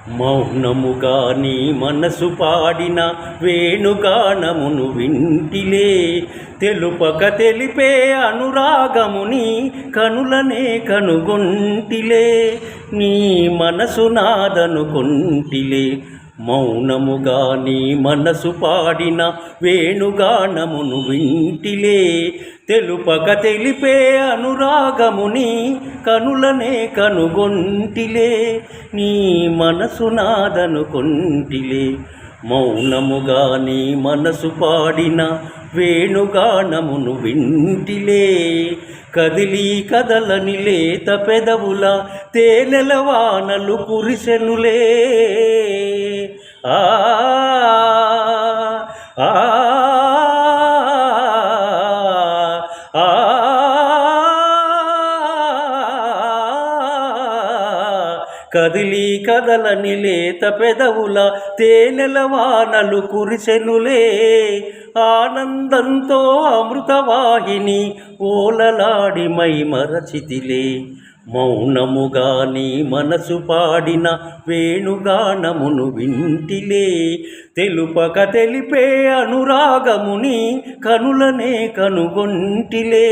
మౌనముగా నీ మనసు పాడిన వేణుగానమును వింటిలే, తెలుపక తెలిపే అనురాగముని కనులనే కనుగొంటిలే, నీ మనసు నాదనుకొంటిలే. మౌనముగా నీ మనసు పాడిన వేణుగానమును వింటిలే, తెలుపక తెలిపే అనురాగముని కనులనే కనుగొంటిలే, నీ మనసు నాదనుకొంటిలే. మౌనముగా నీ మనసు పాడిన వేణుగానమును వింటిలే, కదిలి కదలని లేత పెదవుల తేనెల వానలు కురిసెనులే. ఆ ఆ కదిలి కదలని లేత పెదవుల తేనెల వానలు కురిసెనులే, ఆనందంతో అమృతవాహిని ఓలలాడి మై మరచితిలే. మౌనముగా నీ మనసు పాడిన వేణుగానమును వింటిలే, తెలుపక తెలిపే అనురాగముని కనులనే కనుగొంటిలే,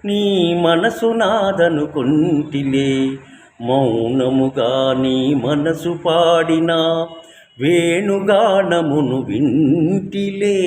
నీ మనసు నాదనుకొంటిలే. మౌనముగా నీ మనసు పాడిన వేణుగానమును వింటిలే.